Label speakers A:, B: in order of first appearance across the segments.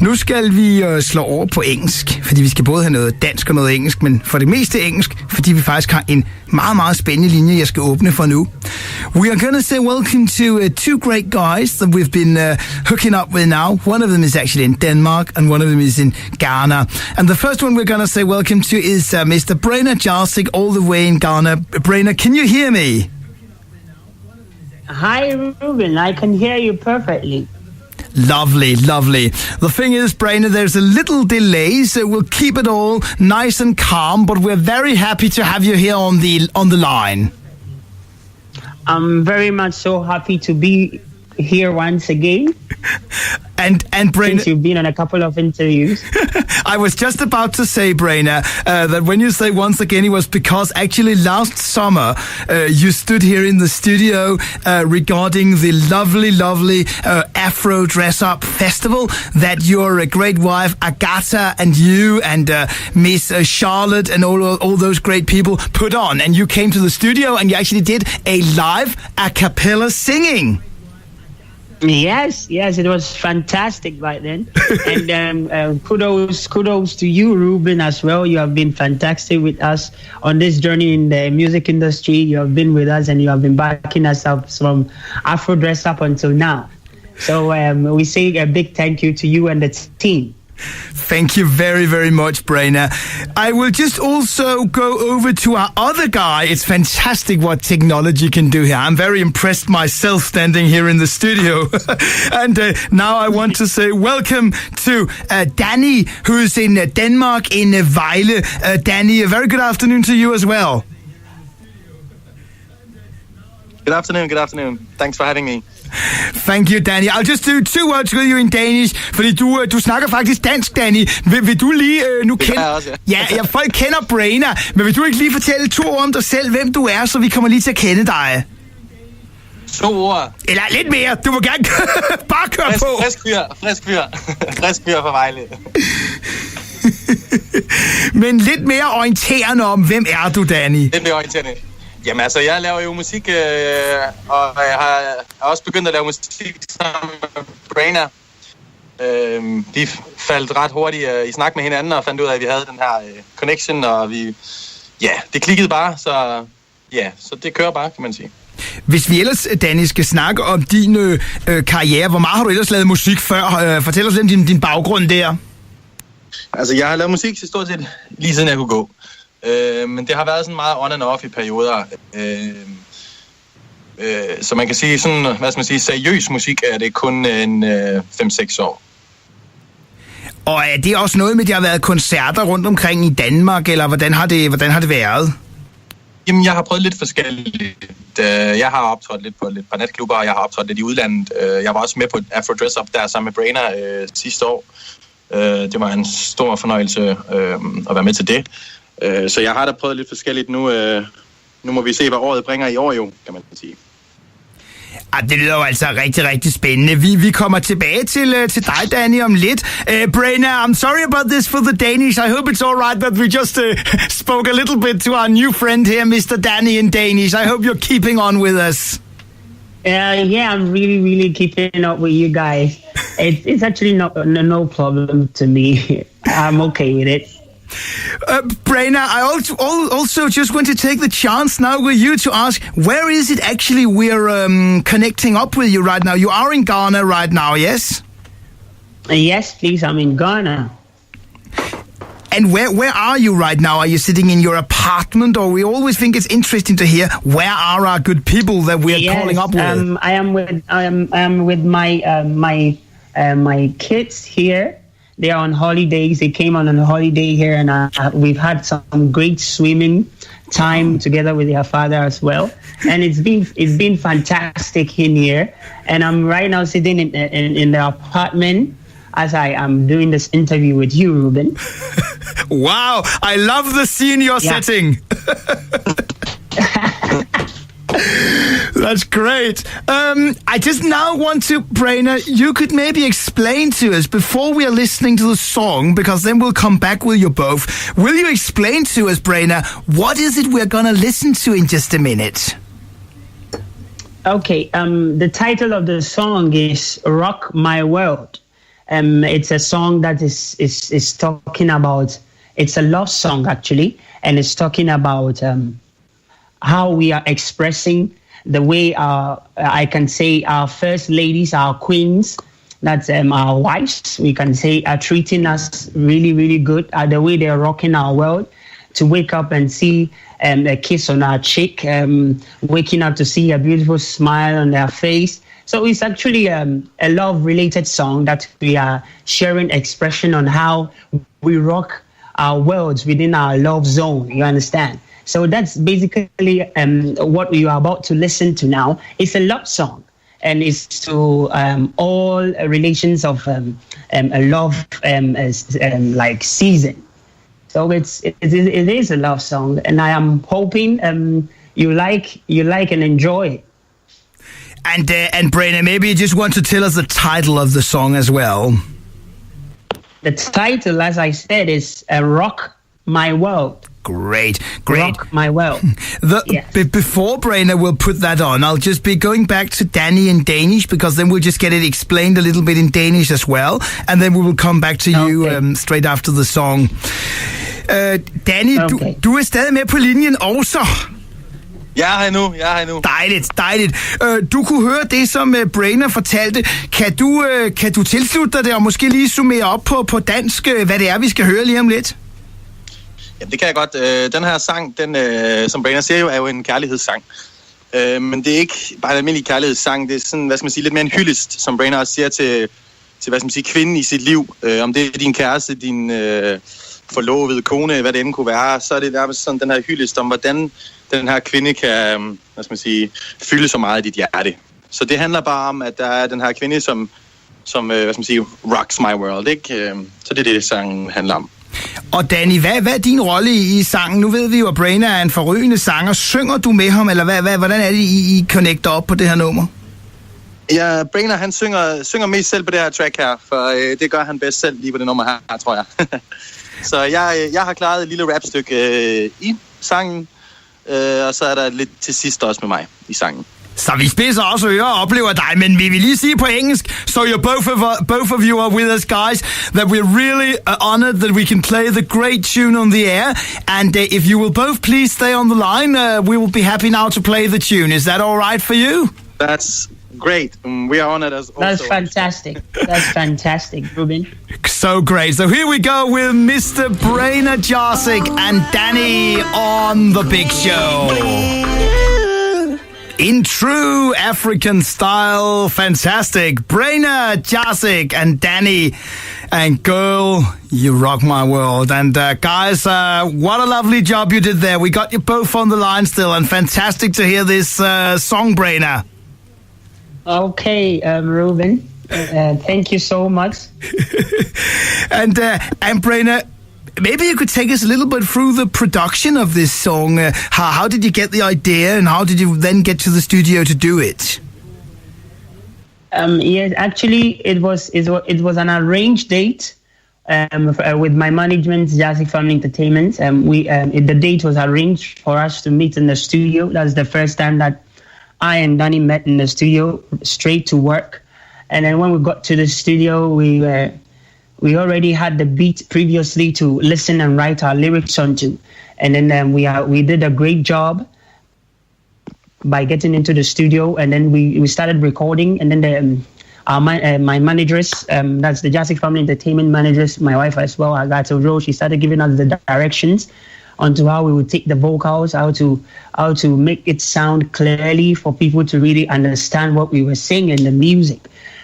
A: Nu skal vi slå over på engelsk, fordi vi skal både have noget dansk og noget engelsk, men for det meste engelsk, fordi vi faktisk har en meget, meget spændende linje, jeg skal åbne for nu. We are going to say welcome to two great guys that we've been hooking up with now. One of them is actually in Denmark, and one of them is in Ghana. And the first one we're going to say welcome to is Mr. Brainna Jahsig, all the way in Ghana. Brainna, can you hear me?
B: Hi, Ruben. I can hear you perfectly.
A: Lovely, lovely. The thing is, Brainna, there's a little delay, so we'll keep it all nice and calm, but we're very happy to have you here on the line.
B: I'm very much so happy to be here once again.
A: And Brainna,
B: since you've been on a couple of interviews.
A: I was just about to say, Brainna, that when you say once again, it was because actually last summer you stood here in the studio regarding the lovely Afro Dress Up Festival that your great wife Agatha and you and Miss Charlotte and all those great people put on, and you came to the studio and you actually did a live a cappella singing.
B: Yes, it was fantastic back then. And kudos to you, Ruben, as well. You have been fantastic with us on this journey in the music industry. You have been with us and you have been backing us up from Afro Dress Up until now. So we say a big thank you to you and the team.
A: Thank you very, very much, Brainna. I will just also go over to our other guy. It's fantastic what technology can do here. I'm very impressed myself standing here in the studio. And now I want to say welcome to Dany, who's in Denmark, in Vejle. Dany, a very good afternoon to you as well.
C: Good afternoon. Thanks for having me.
A: Thank you, Dany. I'll just do 2 words with you in Danish, fordi du snakker faktisk dansk, Dany. Vil du lige nu kende... Ja, folk kender Brainna, men vil du ikke lige fortælle 2 ord om dig selv, hvem du er, så vi kommer lige til at kende dig?
C: 2 ord.
A: Eller lidt mere. Du må gerne bare køre på.
C: Frisk fyr fra Vejle.
A: Men lidt mere orienterende om, hvem er du, Dany?
C: Lidt mere orienterende. Jamen altså, jeg laver jo musik, og jeg har også begyndt at lave musik sammen med Brainna. Vi faldt ret hurtigt i snak med hinanden og fandt ud af, at vi havde den her connection, og det klikkede bare, så det kører bare, kan man sige.
A: Hvis vi ellers, Dany, skal snakke om din karriere, hvor meget har du ellers lavet musik før? Fortæl os lidt om din baggrund der.
C: Altså, jeg har lavet musik til stort set lige siden jeg kunne gå. Men det har været sådan meget on and off i perioder. Så man kan sige sådan, seriøs musik er det kun en 5-6 år.
A: Og er det også noget med, at der har været koncerter rundt omkring i Danmark, eller hvordan har det været?
C: Jamen, jeg har prøvet lidt forskelligt. Jeg har optrådt lidt på et par natklubber, og jeg har optrådt lidt i udlandet. Jeg var også med på Afro Dress Up der sammen med Brainna sidste år. Det var en stor fornøjelse at være med til det. Så jeg har da prøvet lidt forskelligt nu. Nu må vi se, hvad året bringer i år jo, kan man sige.
A: Det lyder jo altså rigtig, rigtig spændende. Vi kommer tilbage til dig, Dany, om lidt. Brainna, I'm sorry about this for the Danish. I hope it's all right that we just spoke a little bit to our new friend here, Mr. Dany, in Danish. I hope you're keeping on with us.
B: Yeah, I'm really keeping up with you guys. It's actually no problem to me. I'm okay with it.
A: Brainna, I also just want to take the chance now with you to ask, where is it actually we're connecting up with you right now? You are in Ghana right now, yes?
B: Yes, please, I'm in Ghana.
A: And where are you right now? Are you sitting in your apartment, or we always think it's interesting to hear where are our good people that we are calling up with?
B: I am with my kids here. They are on holidays. They came on a holiday here, and we've had some great swimming time together with their father as well. And it's been fantastic in here. And I'm right now sitting in the apartment as I am doing this interview with you, Ruben.
A: Wow, I love the scene you're setting. That's great. I just now want to, Brainna, you could maybe explain to us before we are listening to the song, because then we'll come back with you both. Will you explain to us, Brainna, what is it we're going to listen to in just a minute?
B: Okay, the title of the song is Rock My World. It's a song that is talking about. It's a love song actually, and it's talking about how we are expressing the way I can say our first ladies, our queens, that's our wives, we can say, are treating us really, really good. The way they're rocking our world, to wake up and see a kiss on our cheek, waking up to see a beautiful smile on their face. So it's actually a love-related song that we are sharing expression on how we rock our worlds within our love zone, you understand? So that's basically what you are about to listen to now. It's a love song, and it's to all relations of a love like season. So it is a love song, and I am hoping you like and enjoy it.
A: And Brainna, maybe you just want to tell us the title of the song as well.
B: The title, as I said, is Rock My World.
A: Great.
B: Rock My World.
A: Before Brainna will put that on, I'll just be going back to Dany in Danish, because then we'll just get it explained a little bit in Danish as well, and then we will come back to you straight after the song. Dany, du er stadig med på linjen også.
C: Jeg er her nu.
A: Dejligt. Du kunne høre det, som Brainna fortalte. Kan du tilslutte dig det, og måske lige summere op på dansk, hvad det er, vi skal høre lige om lidt?
C: Ja, det kan jeg godt. Den her sang, som Brainna siger jo, er jo en kærlighedssang. Men det er ikke bare en almindelig kærlighedssang. Det er sådan, hvad skal man sige, lidt mere en hyldest, som Brainna også siger til hvad skal man sige, kvinden i sit liv. Om det er din kæreste, din forlovede kone, hvad det end kunne være, så er det nærmest sådan den her hyldest om, hvordan den her kvinde kan, hvad skal man sige, fylde så meget i dit hjerte. Så det handler bare om, at der er den her kvinde, som hvad skal man sige, rocks my world, ikke? Så det er det, sangen handler om.
A: Og Dany, hvad er din rolle i sangen? Nu ved vi jo, at Brainna er en forrygende sanger. Synger du med ham, eller hvordan er det, I connecter op på det her nummer?
C: Ja, Brainna, han synger mest selv på det her track her, for det gør han bedst selv lige på det nummer her, tror jeg. Så jeg har klaret et lille rapstykke i sangen, og så er der lidt til sidst også med mig i sangen.
A: Så vi spidser også ører og oplever dig, men vi vil lige sige på engelsk, so you're both of you are with us, guys, that we're really honored that we can play the great tune on the air, and if you will both please stay on the line, we will be happy now to play the tune. Is that all right for you?
C: That's great. We are honored as also.
B: That's fantastic, Ruben.
A: So great. So here we go with Mr. Brainna Jahsig and Dany on the big show. In true African style, fantastic. Brainna Jahsig and Dany. And girl, you rock my world. And guys, what a lovely job you did there. We got you both on the line still, and fantastic to hear this song, Brainna.
B: Okay, Ruben. Thank you so much.
A: And Brainna, maybe you could take us a little bit through the production of this song. How did you get the idea, and how did you then get to the studio to do it?
B: Yes, actually, it was an arranged date with my management, Jahsig Family Entertainment. The date was arranged for us to meet in the studio. That's the first time that I and Dany met in the studio, straight to work. And then when we got to the studio, we already had the beat previously to listen and write our lyrics onto. And then we did a great job by getting into the studio, and then we started recording. And then my managers, that's the Jahsig Family Entertainment managers, my wife as well, Agatha Rose, she started giving us the directions onto how we would take the vocals, how to make it sound clearly for people to really understand what we were saying in the music.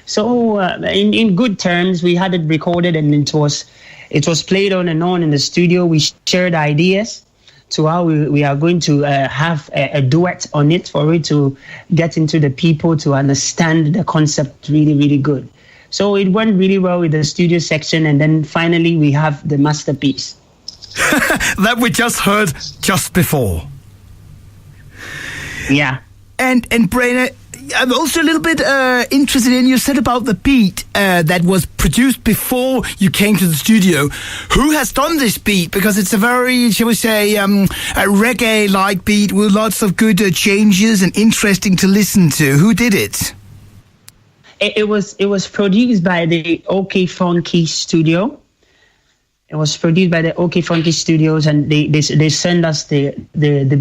B: So in good terms, we had it recorded, and it was played on and on in the studio. We shared ideas to how we are going to have a duet on it for it to get into the people to understand the concept really, really good. So it went really well with the studio section, and then finally we have the masterpiece.
A: That we just heard just before.
B: Yeah.
A: And Brainna, I'm also a little bit interested in, you said about the beat that was produced before you came to the studio. Who has done this beat? Because it's a very, shall we say, a reggae-like beat with lots of good changes and interesting to listen to. Who did it?
B: It was produced by the OK Funky Studio. It was produced by the OK Funky Studios, and they send us the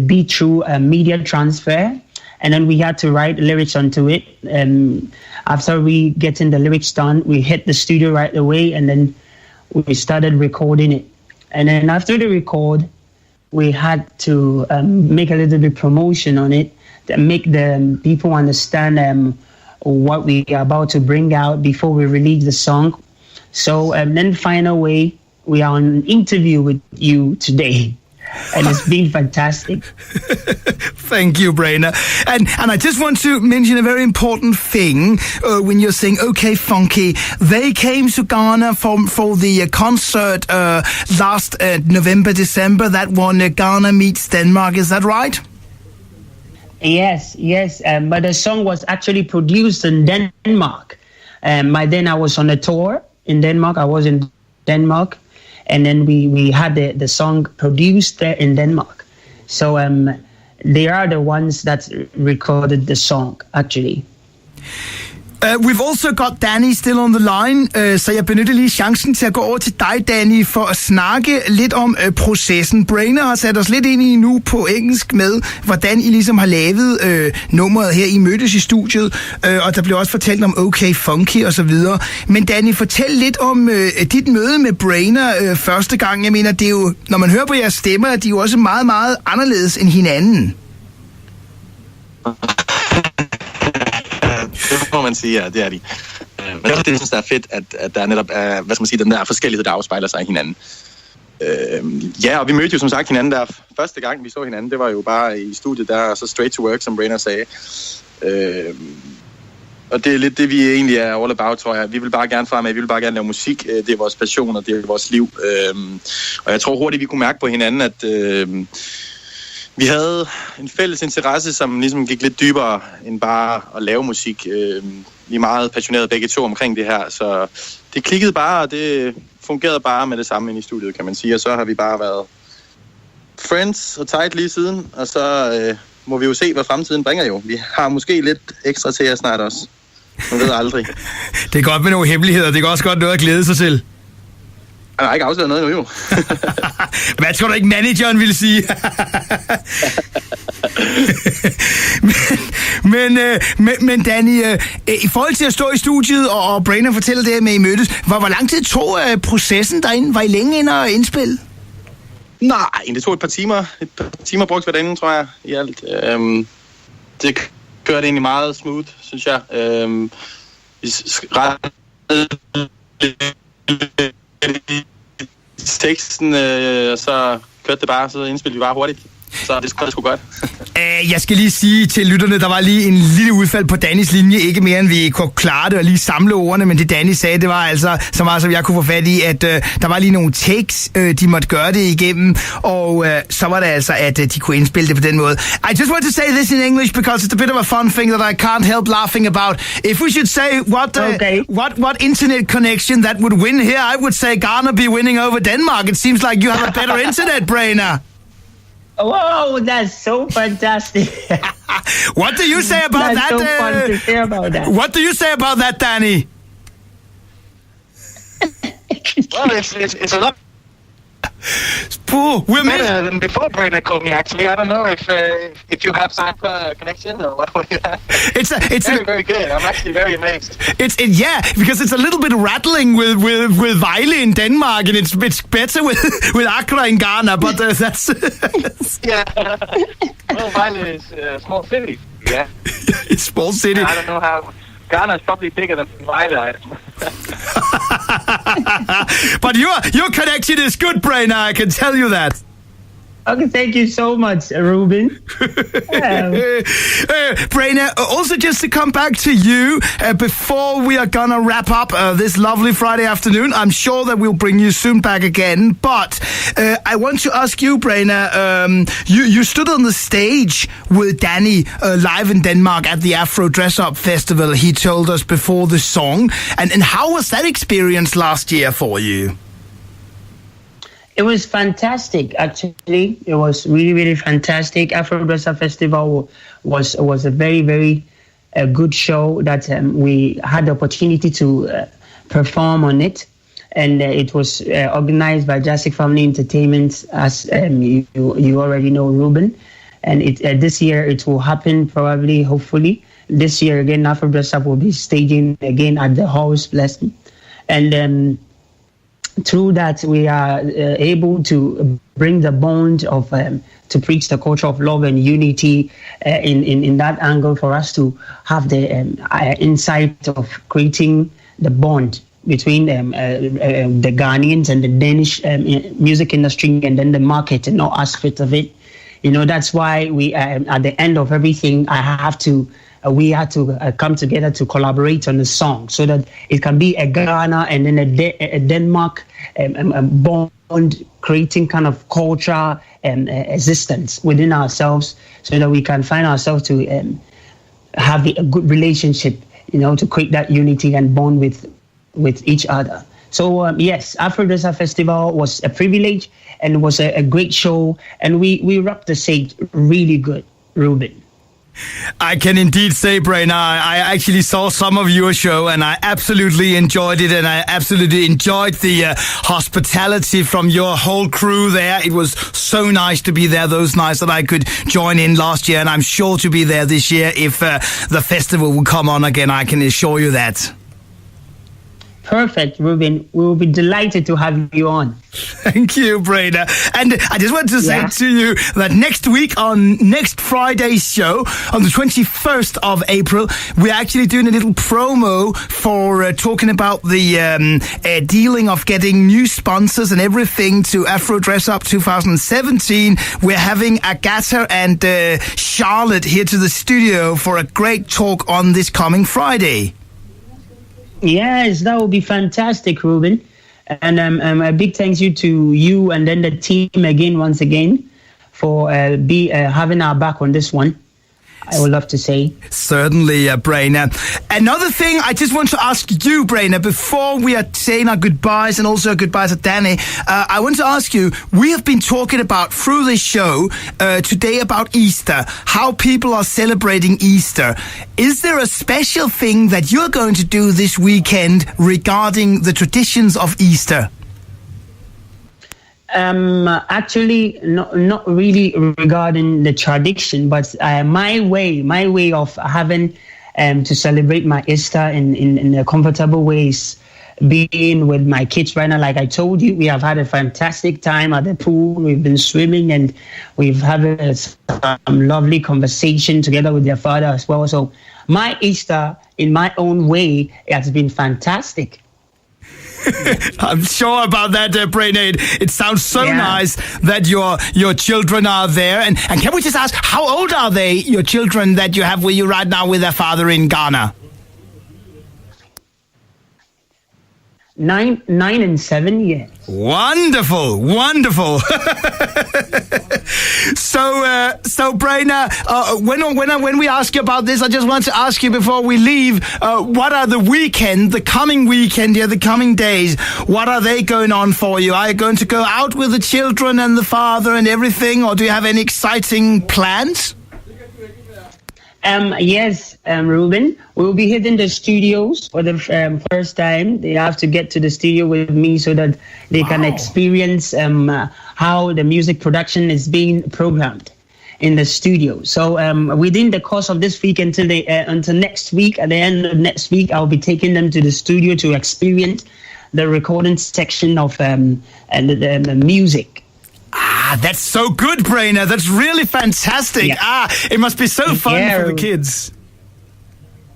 B: beat through media transfer, and then we had to write lyrics onto it. After we getting the lyrics done, we hit the studio right away, and then we started recording it. And then after the record, we had to make a little bit promotion on it to make the people understand what we are about to bring out before we release the song. So then final way, we are on an interview with you today. And it's been fantastic.
A: Thank you, Brainna. And I just want to mention a very important thing when you're saying OK Funky. They came to Ghana for the concert last November, December. That one, Ghana meets Denmark. Is that right?
B: Yes. But the song was actually produced in Denmark. By then I was on a tour in Denmark. I was in Denmark. And then we had the song produced there in Denmark. So they are the ones that recorded the song, actually.
A: We've also got Dany still on the line, så jeg benytter lige chancen til at gå over til dig, Dany, for at snakke lidt om processen. Brainna har sat os lidt ind i nu på engelsk med, hvordan I ligesom har lavet nummeret her. I mødtes i studiet, og der blev også fortalt om OK Funky og så videre. Men Dany, fortæl lidt om dit møde med Brainna første gang. Jeg mener, det er jo, når man hører på jeres stemmer, de er jo også meget, meget anderledes end hinanden.
C: Det må man sige, ja, det er de. Men det synes, der er fedt, at der netop er, hvad skal man sige, den der forskellighed, der afspejler sig i hinanden. Ja, og vi mødte jo som sagt hinanden der første gang, vi så hinanden. Det var jo bare i studiet der, og så straight to work, som Brainna sagde. Og det er lidt det, vi egentlig er all about, tror jeg. Vi vil bare gerne fremad, vi vil bare gerne lave musik. Det er vores passion, og det er vores liv. Og jeg tror hurtigt, vi kunne mærke på hinanden, at vi havde en fælles interesse, som ligesom gik lidt dybere end bare at lave musik. Vi er meget passionerede begge to omkring det her, så det klikkede bare, og det fungerede bare med det samme inde i studiet, kan man sige. Og så har vi bare været friends og tight lige siden, og så må vi jo se, hvad fremtiden bringer jo. Vi har måske lidt ekstra til jer snart også. Man ved aldrig.
A: Det er godt med nogle hemmeligheder, det er også godt noget at glæde sig til.
C: Jeg har ikke afsløret noget nu, jo.
A: Hvad tror du ikke, manageren ville sige? men Dany, i forhold til at stå i studiet, og Brainna fortæller det med, I mødtes, hvor lang tid tog processen derinde? Var I længe inde og indspille?
C: Nej, det tog et par timer brugt hver derinde, tror jeg, i alt. Det kørte egentlig meget smooth, synes jeg. Teksten, så kørte det bare, så indspillede vi bare hurtigt. Så det skulle godt.
A: Jeg skal lige sige til lytterne, der var lige en lille udfald på Danys linje. Ikke mere, end vi kunne klare det og lige samle ordene, men det Dany sagde, det var altså så meget, som jeg kunne få fat i, at der var lige nogle takes, de måtte gøre det igennem, og så var det altså, at de kunne indspille det på den måde. I just want to say this in English, because it's a bit of a fun thing that I can't help laughing about. If we should say what internet connection that would win here, I would say Ghana be winning over Denmark. It seems like you have a better internet, Brainna.
B: Whoa, that's so fantastic.
A: What do you say about that?
B: That's so fun to hear about that.
A: What do you say about that, Dany?
C: Well, it's a lot
A: We're
C: better than before Brainna called me, actually. I don't know if you have some connection or what you have. It's very good. I'm actually very amazed.
A: Yeah, because it's a little bit rattling with Vejle in Denmark, and it's better with Accra in Ghana, but that's...
C: Yeah. Well, Vejle is a small city. Yeah.
A: It's a small city.
C: I don't know how... Ghana is probably bigger than Vejle.
A: But your connection is good, Brainna, I can tell you that.
B: Okay, thank you so much, Ruben.
A: Brainna, also just to come back to you, before we are gonna wrap up this lovely Friday afternoon, I'm sure that we'll bring you soon back again, but I want to ask you, Brainna, you stood on the stage with Dany live in Denmark at the Afro Dress Up Festival, he told us before the song, and how was that experience last year for you?
B: It was fantastic, actually. It was really, really fantastic. Afro Dress Up Festival was a very, very a good show that we had the opportunity to perform on it. And it was organized by Jahsig Family Entertainment, as you already know, Ruben. And this year it will happen, probably, hopefully. This year again, FredagsShowet will be staging again at the Horse Blessing. And through that, we are able to bring the bond of to preach the culture of love and unity in that angle, for us to have the insight of creating the bond between the Ghanaians and the Danish music industry, and then the market and all aspects of it. That's why we at the end of everything, we had to come together to collaborate on the song, so that it can be a Ghana and then a Denmark bond, creating kind of culture and existence within ourselves, so that we can find ourselves to have a good relationship, to create that unity and bond with each other. So yes, FredagsShowet Festival was a privilege, and it was a great show, and we rocked the stage really good, Ruben.
A: I can indeed say, Brainna, I actually saw some of your show, and I absolutely enjoyed it, and I absolutely enjoyed the hospitality from your whole crew there. It was so nice to be there those nights that I could join in last year, and I'm sure to be there this year if the festival will come on again. I can assure you that.
B: Perfect, Ruben. We will be delighted to have you on.
A: Thank you, Brainna. And I just want to say to you that next week, on next Friday's show, on the 21st of April, we're actually doing a little promo for talking about the dealing of getting new sponsors and everything to FredagsShowet 2017. We're having Agatha and Charlotte here to the studio for a great talk on this coming Friday.
B: Yes, that would be fantastic, Ruben. And a big thanks to you and then the team once again for having our back on this one. I would love to say.
A: Certainly, Brainna. Another thing I just want to ask you, Brainna, before we are saying our goodbyes and also goodbyes to Dany, I want to ask you, we have been talking about through this show today about Easter, how people are celebrating Easter. Is there a special thing that you're going to do this weekend regarding the traditions of Easter?
B: Actually, not really regarding the tradition, but my way of having to celebrate my Easter in a comfortable ways, being with my kids right now. Like I told you, we have had a fantastic time at the pool. We've been swimming, and we've had some lovely conversation together with their father as well. So my Easter, in my own way, has been fantastic.
A: I'm sure about that, Brainna. It sounds so nice that your children are there. And can we just ask, how old are they, your children that you have with you right now with their father in Ghana?
B: 9 and 7 years.
A: Wonderful. So Brainna, when we ask you about this, I just want to ask you before we leave, what are the coming weekend, the coming days, what are they going on for you? Are you going to go out with the children and the father and everything, or do you have any exciting plans?
B: Yes, Ruben, we'll be hitting the studios for the first time. They have to get to the studio with me so that they can experience how the music production is being programmed in the studio. So within the course of this week until next week, at the end of next week, I'll be taking them to the studio to experience the recording section of the music.
A: That's so good, Brainna. That's really fantastic. Yeah. It must be so fun for the kids.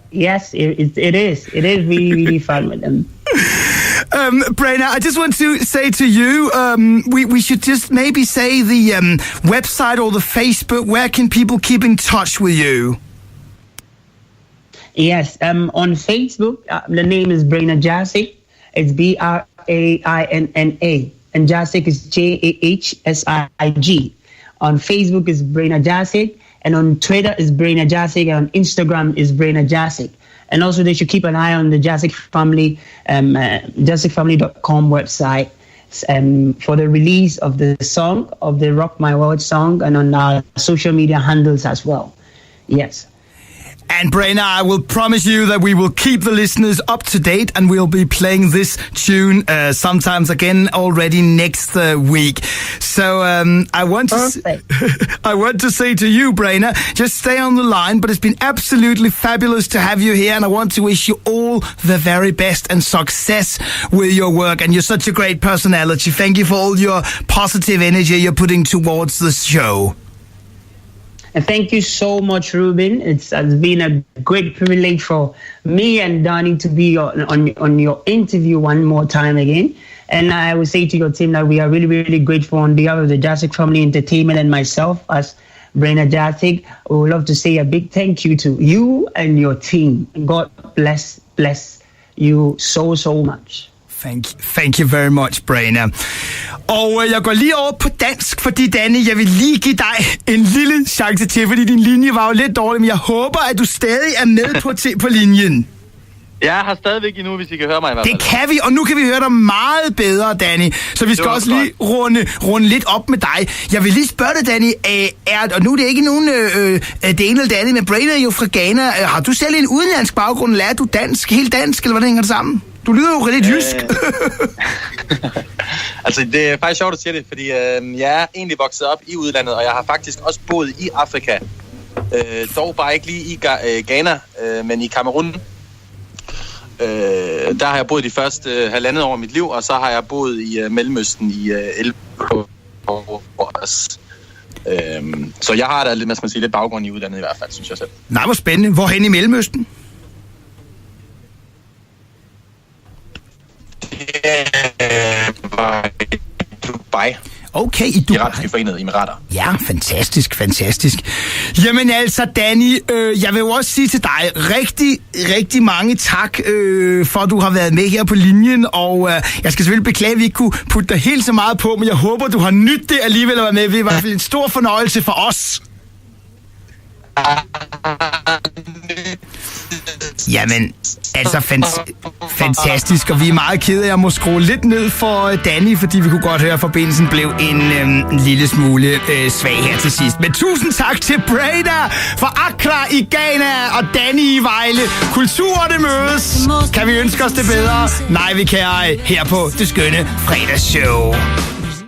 B: Yes, it is. It is really, really fun with them.
A: Brainna, I just want to say to you, we should just maybe say the website or the Facebook. Where can people keep in touch with you? Yes, on Facebook, the name is Brainna Jahsig. It's Brainna. And Jahsig is Jahsig. On Facebook is Brainna Jahsig, and on Twitter is Brainna Jahsig, and on Instagram is Brainna Jahsig. And also they should keep an eye on the Jahsig Family, JahsigFamily.com website for the release of the song, of the Rock My World song, and on our social media handles as well. Yes. And Brainna, I will promise you that we will keep the listeners up to date, and we'll be playing this tune sometimes again already next week. So I want to say to you, Brainna, just stay on the line. But it's been absolutely fabulous to have you here, and I want to wish you all the very best and success with your work. And you're such a great personality. Thank you for all your positive energy you're putting towards the show.
B: And thank you so much, Ruben. It's been a great privilege for me and Dany to be on your interview one more time again. And I will say to your team that we are really, really grateful on behalf of the Jahsig Family Entertainment and myself as Brainna Jahsig. We would love to say a big thank you to you and your team. God bless you so much.
A: Thank you very much, Brainna. Og jeg går lige over på dansk, fordi Dany, jeg vil lige give dig en lille chance til, fordi din linje var jo lidt dårlig, men jeg håber, at du stadig er med på linjen.
D: Jeg har stadigvæk endnu, hvis I kan høre mig i hvert fald.
A: Det kan vi, og nu kan vi høre dig meget bedre, Dany. Så vi skal også lige runde lidt op med dig. Jeg vil lige spørge dig, Dany, og nu er det ikke nogen det ene eller det andet, men Brainna er jo fra Ghana. Har du selv en udenlandsk baggrund? Lærer du dansk, helt dansk, eller hvordan hænger det sammen? Du lyder jo lidt jysk.
C: Altså, det er faktisk sjovt at sige det, fordi jeg er egentlig vokset op i udlandet, og jeg har faktisk også boet i Afrika. Dog bare ikke lige i Ghana, men i Cameroun. Der har jeg boet de første halvandet år af mit liv, og så har jeg boet i Mellemøsten i 11 år. Så jeg har da lidt, lidt baggrund i udlandet i hvert fald, synes jeg selv.
A: Nej, hvor spændende. Hvorhen i Mellemøsten?
C: Det var i Dubai.
A: Okay, i Dubai.
C: Arabiske Forenede Emirater.
A: Ja, fantastisk. Jamen altså, Dany, jeg vil jo også sige til dig rigtig mange tak, for at du har været med her på linjen, og jeg skal selvfølgelig beklage, at vi ikke kunne putte dig helt så meget på, men jeg håber, du har nydt det alligevel at være med. Det er i hvert fald en stor fornøjelse for os. Jamen, altså fantastisk, og vi er meget kede af at må skrue lidt ned for Dany, fordi vi kunne godt høre, at forbindelsen blev en lille smule svag her til sidst. Men tusind tak til Brainna fra Accra i Ghana og Dany i Vejle. Kulturer, det mødes. Kan vi ønske os det bedre? Nej, vi kan ej. Her på det skønne fredagsshow.